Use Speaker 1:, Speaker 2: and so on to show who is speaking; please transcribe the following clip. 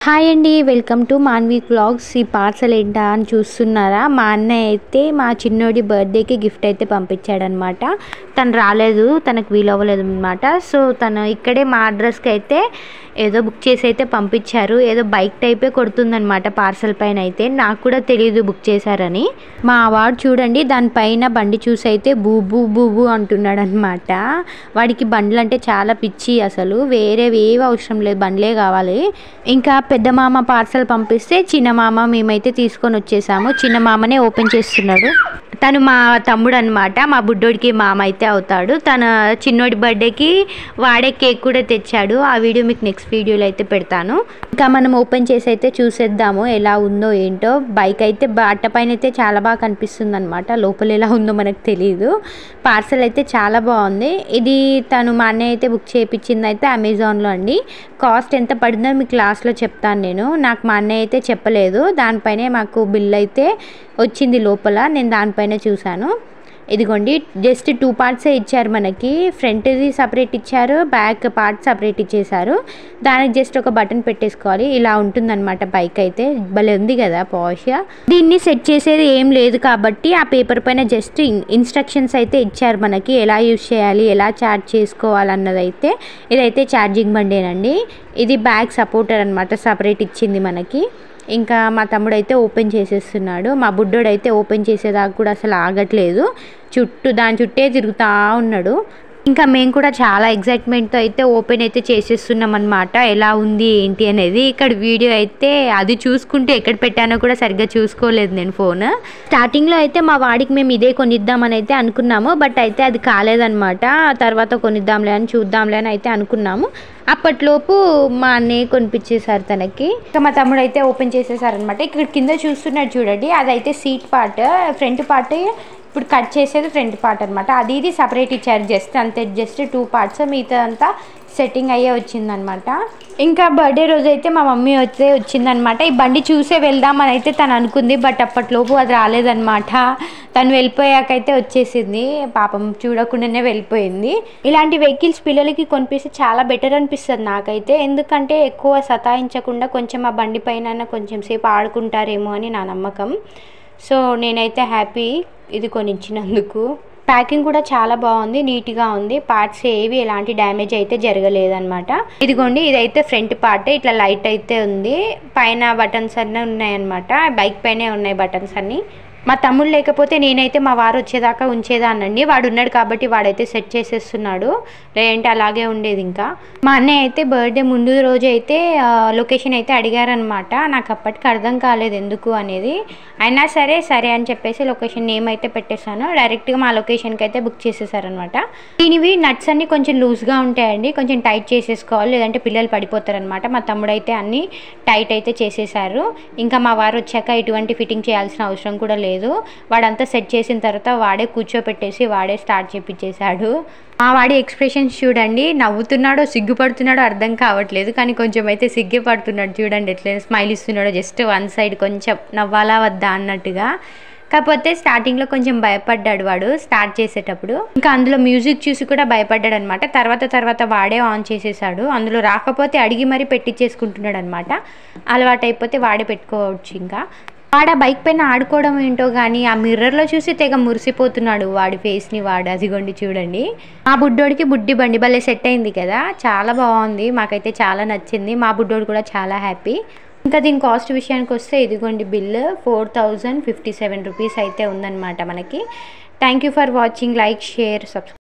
Speaker 1: Hi అండి, welcome to Manvi vlogs. ఈ parcel ఏంటా అని చూస్తున్నారా? మా అన్నయ్య అయితే మా చిన్నోడి బర్త్డేకి గిఫ్ట్ అయితే పంపించాడనమాట. తను రాలేదు, తనకు వీలవ్వలేదు అనమాట. సో తను ఇక్కడే మా అడ్రస్కి అయితే ఏదో బుక్ చేసి అయితే పంపించారు. ఏదో బైక్ టైపే కొడుతుందనమాట పార్సల్ పైన. అయితే నాకు కూడా తెలియదు బుక్ చేశారని. మా వాడు చూడండి దానిపైన బండి చూసి అయితే బూబు బూబు అంటున్నాడు అనమాట. వాడికి బండ్లు అంటే చాలా పిచ్చి, అసలు వేరేవి ఏవి అవసరం లేదు, బండ్లే కావాలి. ఇంకా పెద్ద మామ పార్సల్ పంపిస్తే చిన్న మామ మేమైతే తీసుకొని వచ్చేసాము. చిన్న మామనే ఓపెన్ చేస్తున్నాడు. తను మా తమ్ముడు అనమాట, మా బుడ్డోడికి మామ అయితే అవుతాడు. తన చిన్నోడి బర్త్డేకి వాడే కేక్ కూడా తెచ్చాడు. ఆ వీడియో మీకు నెక్స్ట్ వీడియోలో అయితే పెడతాను. ఇంకా మనం ఓపెన్ చేసి అయితే చూసేద్దాము ఎలా ఉందో ఏంటో. బైక్ అయితే అట్ట పైన అయితే చాలా బాగా కనిపిస్తుంది అనమాట, లోపల ఎలా ఉందో మనకు తెలియదు. పార్సల్ అయితే చాలా బాగుంది. ఇది తను మా అన్నయ్య అయితే బుక్ చేయించింది అయితే అమెజాన్లో అండి. కాస్ట్ ఎంత పడిందో మీకు లాస్ట్లో చెప్తాను నేను. నాకు మా అన్నయ్య అయితే చెప్పలేదు. దానిపైనే మాకు బిల్ అయితే వచ్చింది లోపల, నేను దానిపైన చూశాను. ఇదిగోండి, జస్ట్ 2 పార్ట్సే ఇచ్చారు మనకి. ఫ్రంట్ది సపరేట్ ఇచ్చారు, బ్యాక్ పార్ట్ సపరేట్ ఇచ్చేసారు. దానికి జస్ట్ ఒక బటన్ పెట్టేసుకోవాలి. ఇలా ఉంటుందన్నమాట బైక్ అయితే. భలే ఉంది కదా పాష్గా. దీన్ని సెట్ చేసేది ఏం లేదు కాబట్టి ఆ పేపర్ పైన జస్ట్ ఇన్స్ట్రక్షన్స్ అయితే ఇచ్చారు మనకి, ఎలా యూజ్ చేయాలి, ఎలా ఛార్జ్ చేసుకోవాలన్నది అయితే. ఇదైతే ఛార్జింగ్ బండేనండి. ఇది బ్యాక్ సపోర్టర్ అనమాట, సపరేట్ ఇచ్చింది మనకి. ఇంకా మా తమ్ముడు అయితే ఓపెన్ చేసేస్తున్నాడు. మా బుడ్డోడు అయితే ఓపెన్ చేసేదాకా కూడా అసలు ఆగట్లేదు, దాని చుట్టే తిరుగుతూ ఉన్నాడు. ఇంకా మేము కూడా చాలా ఎగ్జైట్మెంట్తో అయితే ఓపెన్ అయితే చేసేస్తున్నాం అనమాట, ఎలా ఉంది ఏంటి అనేది. ఇక్కడ వీడియో అయితే అది చూసుకుంటే ఎక్కడ పెట్టానో కూడా సరిగ్గా చూసుకోలేదు నేను ఫోన్. స్టార్టింగ్లో అయితే మా వాడికి మేము ఇదే కొనిద్దామని అయితే అనుకున్నాము, బట్ అయితే అది కాలేదనమాట. తర్వాత కొనిద్దాంలే అని చూద్దాంలే అని అయితే అనుకున్నాము. అప్పట్లోపు మా అన్నయ్య కొనిపించేశారు తనకి. ఇంకా మా తమ్ముడు అయితే ఓపెన్ చేసేసారనమాట. ఇక్కడ కింద చూస్తున్నాడు చూడండి, అదైతే సీట్ పార్ట్. ఫ్రంట్ పార్ట్ ఇప్పుడు కట్ చేసేది ఫ్రంట్ పార్ట్ అనమాట. అది ఇది సపరేట్ ఇచ్చారు, జస్ట్ అంతే. జస్ట్ 2 పార్ట్స్, మిగతా అంతా సెట్టింగ్ అయ్యే వచ్చిందనమాట. ఇంకా బర్త్డే రోజు అయితే మా మమ్మీ అయితే వచ్చిందనమాట. ఈ బండి చూసే వెళ్దామని అయితే తను అనుకుంది, బట్ అప్పట్లోపు అది రాలేదనమాట. తను వెళ్ళిపోయాకైతే వచ్చేసింది, పాపం చూడకుండానే వెళ్ళిపోయింది. ఇలాంటి వెహికల్స్ పిల్లలకి కొనిపిస్తే చాలా బెటర్ అనిపిస్తుంది నాకైతే. ఎందుకంటే ఎక్కువ సతాయించకుండా కొంచెం ఆ బండి పైన కొంచెం సేపు ఆడుకుంటారేమో అని నా నమ్మకం. సో నేనైతే హ్యాపీ ఇది కొనిచ్చినందుకు. ప్యాకింగ్ కూడా చాలా బాగుంది, నీట్గా ఉంది. పార్ట్స్ ఏవి ఎలాంటి డ్యామేజ్ అయితే జరగలేదన్నమాట. ఇదిగోండి, ఇదైతే ఫ్రంట్ పార్ట్. ఇట్లా లైట్ అయితే ఉంది, పైన బటన్స్ అన్నీ ఉన్నాయన్నమాట. బైక్ పైనే ఉన్నాయి బటన్స్ అన్నీ. మా తమ్ముడు లేకపోతే నేనైతే మా వారు వచ్చేదాకా ఉంచేదానండి. వాడు ఉన్నాడు కాబట్టి వాడైతే సెట్ చేసేస్తున్నాడు, లేదంటే అలాగే ఉండేది. ఇంకా మా అన్నయ్య అయితే బర్త్డే ముందు రోజు అయితే లొకేషన్ అయితే అడిగారనమాట. నాకు అప్పటికి అర్థం కాలేదు ఎందుకు అనేది. అయినా సరే అని చెప్పేసి లొకేషన్ నేమ్ అయితే పెట్టేశాను. డైరెక్ట్గా మా లొకేషన్కి అయితే బుక్ చేసేసారనమాట. దీనివి నట్స్ అన్నీ కొంచెం లూజ్గా ఉంటాయండి, కొంచెం టైట్ చేసేసుకోవాలి, లేదంటే పిల్లలు పడిపోతారనమాట. మా తమ్ముడు అయితే అన్నీ టైట్ అయితే చేసేసారు. ఇంకా మా వారు వచ్చాక ఎటువంటి ఫిట్టింగ్ చేయాల్సిన అవసరం కూడా లేదు. వాడంతా సెట్ చేసిన తర్వాత వాడే కూర్చోపెట్టేసి వాడే స్టార్ట్ చేపించేశాడు. ఆ వాడి ఎక్స్ప్రెషన్స్ చూడండి, నవ్వుతున్నాడో సిగ్గుపడుతున్నాడో అర్థం కావట్లేదు, కానీ కొంచెం అయితే సిగ్గుపడుతున్నాడు చూడండి. ఎట్లా స్మైల్ ఇస్తున్నాడో, జస్ట్ వన్ సైడ్ కొంచెం నవ్వాలా వద్దా అన్నట్టుగా. కాకపోతే స్టార్టింగ్లో కొంచెం భయపడ్డాడు వాడు స్టార్ట్ చేసేటప్పుడు. ఇంకా అందులో మ్యూజిక్ చూసి కూడా భయపడ్డాడు అనమాట. తర్వాత వాడే ఆన్ చేసేసాడు. అందులో రాకపోతే అడిగి మరీ పెట్టించేసుకుంటున్నాడు అనమాట. అలవాటు అయిపోతే వాడే పెట్టుకోవచ్చు. ఇంకా వాడు ఆ బైక్ పైన ఆడుకోవడం ఏంటో కానీ ఆ మిర్రర్లో చూసి తెగ మురిసిపోతున్నాడు వాడి ఫేస్ని వాడు. అదిగోండి చూడండి, మా బుడ్డోడికి బుడ్డి బండి భలే సెట్ అయింది కదా, చాలా బాగుంది. మాకైతే చాలా నచ్చింది, మా బుడ్డోడు కూడా చాలా హ్యాపీ. ఇంకా దీని కాస్ట్ విషయానికి వస్తే ఇదిగోండి బిల్ 4057 రూపీస్ అయితే ఉందన్నమాట మనకి. Thank you for watching. Like, share, subscribe.